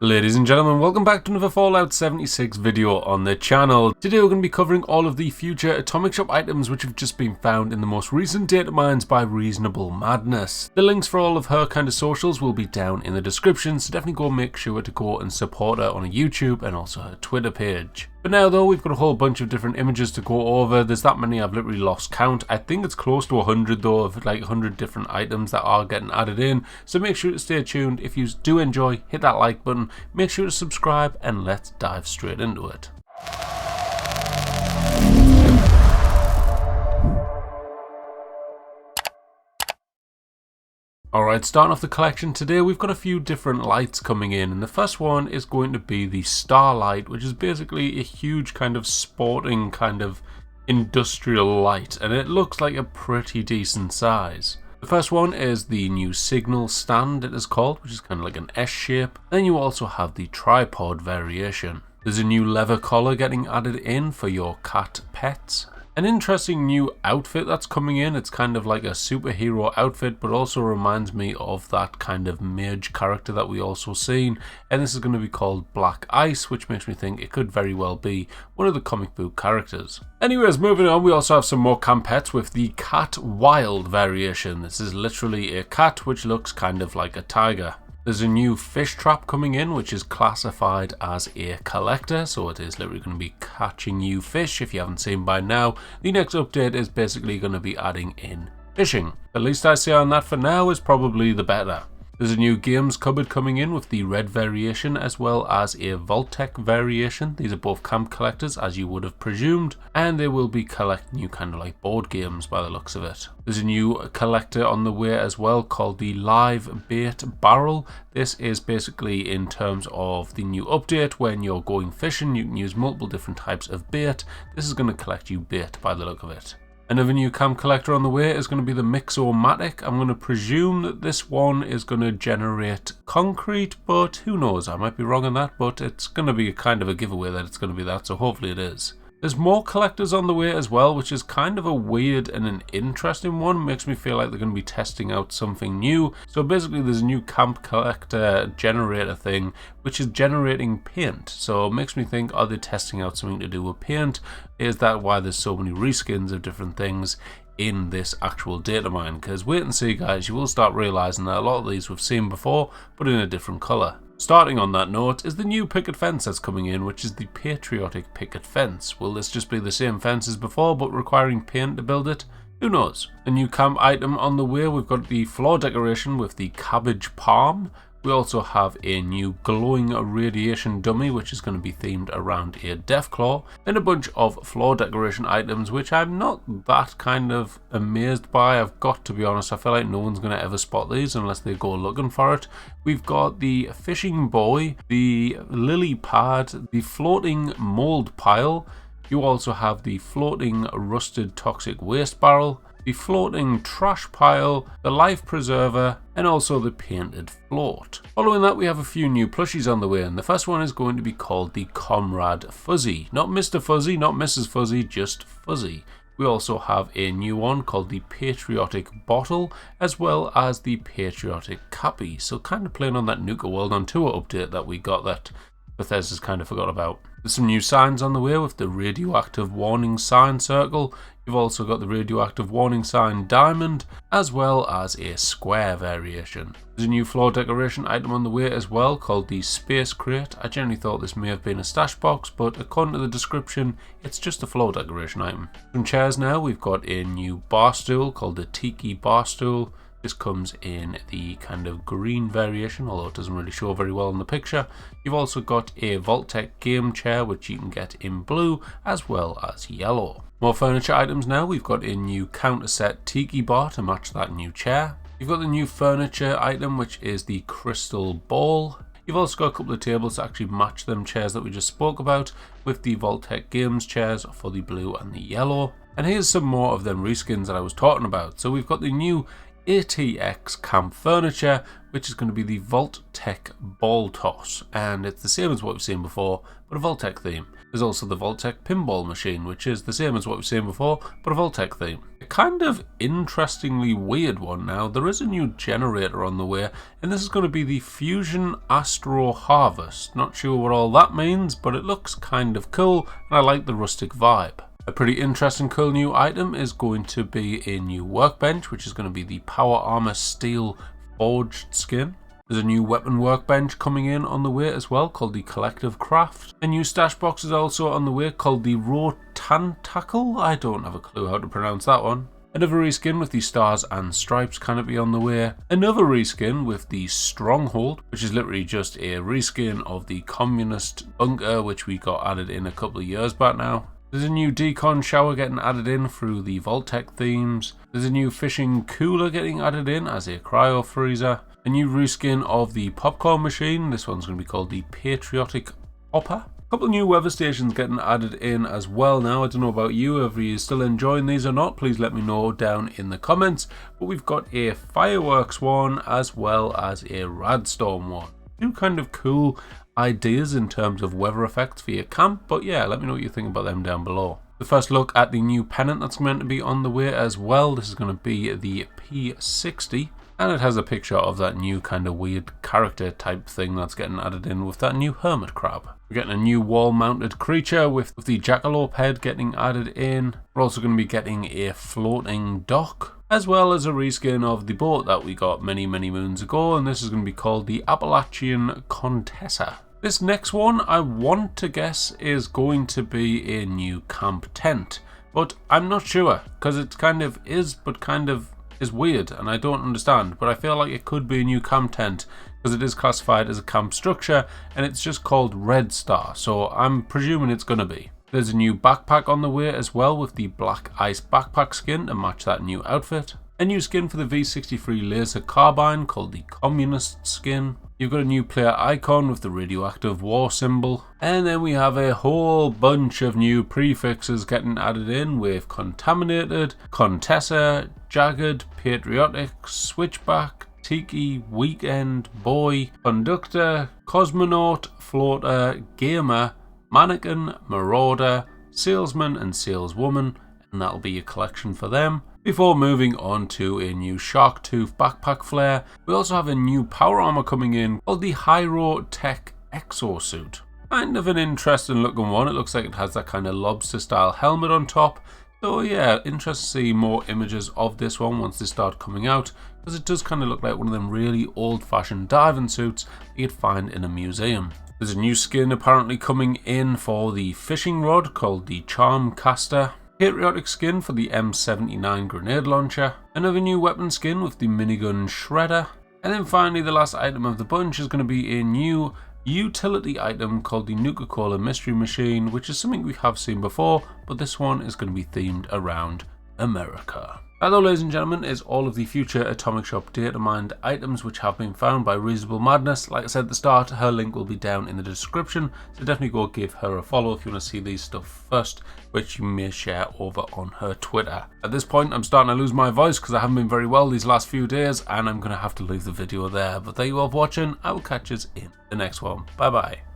Ladies and gentlemen, welcome back to another Fallout 76 video on the channel. Today we're going to be covering all of the future Atomic Shop items which have just been found in the most recent data mines by ReasonableMadness. The links for all of her kind of socials will be down in the description, so definitely go make sure to go and support her on YouTube and also her Twitter page. But now though, we've got a whole bunch of different images to go over. There's that many I've literally lost count. I think it's close to 100 though, of like 100 different items that are getting added in. So make sure to stay tuned. If you do enjoy, hit that like button, make sure to subscribe, and let's dive straight into it. Alright, starting off the collection today, we've got a few different lights coming in, and the first one is going to be the Starlight, which is basically a huge kind of sporting kind of industrial light, and it looks like a pretty decent size. The first one is the new signal stand, it is called, which is kind of like an S shape. Then you also have the tripod variation. There's a new leather collar getting added in for your cat pets. An interesting new outfit that's coming in. It's kind of like a superhero outfit, but also reminds me of that kind of mage character that we also seen. And this is going to be called Black Ice, which makes me think it could very well be one of the comic book characters. Anyways, moving on, we also have some more camp pets with the Cat Wild variation. This is literally a cat which looks kind of like a tiger. There's a new fish trap coming in, which is classified as a collector, so it is literally going to be catching you fish if you haven't seen by now. The next update is basically going to be adding in fishing. The least I see on that for now is probably the better. There's a new games cupboard coming in with the red variation as well as a Vault-Tec variation. These are both camp collectors, as you would have presumed, and they will be collecting you kind of like board games by the looks of it. There's a new collector on the way as well called the Live Bait Barrel. This is basically in terms of the new update. When you're going fishing, you can use multiple different types of bait. This is going to collect you bait by the look of it. Another new camp collector on the way is going to be the Mixomatic. I'm going to presume that this one is going to generate concrete, but who knows, I might be wrong on that, but it's going to be kind of a giveaway that it's going to be that, so hopefully it is. There's more collectors on the way as well, which is kind of a weird and an interesting one. Makes me feel like they're going to be testing out something new. So basically there's a new camp collector generator thing, which is generating paint. So it makes me think, are they testing out something to do with paint? Is that why there's so many reskins of different things in this actual data mine? Because wait and see guys, you will start realizing that a lot of these we've seen before, but in a different color. Starting on that note is the new picket fence that's coming in, which is the Patriotic Picket Fence. Will this just be the same fence as before, but requiring paint to build it? Who knows? A new camp item on the way, we've got the floor decoration with the Cabbage Palm. We also have a new glowing radiation dummy, which is going to be themed around a Deathclaw, and a bunch of floor decoration items, which I'm not that kind of amazed by. I've got to be honest, I feel like no one's going to ever spot these unless they go looking for it. We've got the fishing buoy, the lily pad, the floating mold pile. You also have the floating rusted toxic waste barrel, the floating trash pile, the life preserver, and also the painted float. Following that, we have a few new plushies on the way, and the first one is going to be called the Comrade Fuzzy. Not Mr. Fuzzy, not Mrs. Fuzzy, just Fuzzy. We also have a new one called the Patriotic Bottle, as well as the Patriotic Cappy. So kind of playing on that Nuka World on Tour update that we got that Bethesda's kind of forgot about. There's some new signs on the way with the radioactive warning sign circle. You've also got the radioactive warning sign diamond, as well as a square variation. There's a new floor decoration item on the way as well called the Space Crate. I generally thought this may have been a stash box, but according to the description, it's just a floor decoration item. Some chairs now, we've got a new bar stool called the Tiki Bar Stool. This comes in the kind of green variation, although it doesn't really show very well in the picture. You've also got a Vault-Tec game chair, which you can get in blue as well as yellow. More furniture items now. We've got a new counter set tiki bar to match that new chair. You've got the new furniture item, which is the crystal ball. You've also got a couple of tables to actually match them chairs that we just spoke about, with the Vault-Tec games chairs for the blue and the yellow. And here's some more of them reskins that I was talking about. So we've got the new ATX camp furniture, which is going to be the Vault-Tec Ball Toss, and it's the same as what we've seen before, but a Vault-Tec theme. There's also the Vault-Tec Pinball Machine, which is the same as what we've seen before, but a Vault-Tec theme. A kind of interestingly weird one now. There is a new generator on the way, and this is going to be the Fusion Astro Harvest. Not sure what all that means, but it looks kind of cool, and I like the rustic vibe. A pretty interesting cool new item is going to be a new workbench, which is going to be the Power Armor Steel Forged skin. There's a new weapon workbench coming in on the way as well, called the Collective Craft. A new stash box is also on the way called the Rotantacle. I don't have a clue how to pronounce that one. Another reskin with the Stars and Stripes canopy on the way. Another reskin with the Stronghold, which is literally just a reskin of the Communist Bunker, which we got added in a couple of years back now. There's a new decon shower getting added in through the Vault-Tec themes. There's a new fishing cooler getting added in as a cryo freezer. A new reskin of the popcorn machine. This one's going to be called the Patriotic Hopper. A couple of new weather stations getting added in as well now. I don't know about you, if you're still enjoying these or not, please let me know down in the comments. But we've got a fireworks one as well as a radstorm one. Two kind of cool ideas in terms of weather effects for your camp, but yeah, let me know what you think about them down below. The first look at the new pennant that's meant to be on the way as well. This is going to be the P60, and it has a picture of that new kind of weird character type thing that's getting added in with that new hermit crab. We're getting a new wall mounted creature with the jackalope head getting added in. We're also going to be getting a floating dock, as well as a reskin of the boat that we got many moons ago, and this is going to be called the Appalachian Contessa. This next one, I want to guess, is going to be a new camp tent, but I'm not sure, because it kind of is, but kind of is weird, and I don't understand, but I feel like it could be a new camp tent, because it is classified as a camp structure, and it's just called Red Star, so I'm presuming it's going to be. There's a new backpack on the way as well with the Black Ice backpack skin to match that new outfit. A new skin for the V63 laser carbine called the Communist skin. You've got a new player icon with the radioactive war symbol. And then we have a whole bunch of new prefixes getting added in with Contaminated, Contessa, Jagged, Patriotic, Switchback, Tiki, Weekend, Boy, Conductor, Cosmonaut, Floater, Gamer, Mannequin, Marauder, Salesman and Saleswoman, and that'll be a collection for them. Before moving on to a new Shark Tooth backpack flare, we also have a new power armor coming in called the Hyrotech Exosuit. Kind of an interesting looking one. It looks like it has that kind of lobster style helmet on top. So yeah, interested to see more images of this one once they start coming out, because it does kind of look like one of them really old fashioned diving suits that you'd find in a museum. There's a new skin apparently coming in for the fishing rod called the Charm Caster. Patriotic skin for the M79 grenade launcher. Another new weapon skin with the minigun shredder. And then finally the last item of the bunch is going to be a new utility item called the Nuka-Cola Mystery Machine, which is something we have seen before, but this one is going to be themed around America. That, though, ladies and gentlemen, is all of the future Atomic Shop Datamined items which have been found by ReasonableMadness. Like I said at the start, her link will be down in the description, so definitely go give her a follow if you want to see these stuff first, which you may share over on her Twitter. At this point, I'm starting to lose my voice because I haven't been very well these last few days, and I'm going to have to leave the video there. But thank you all for watching. I will catch you in the next one. Bye bye.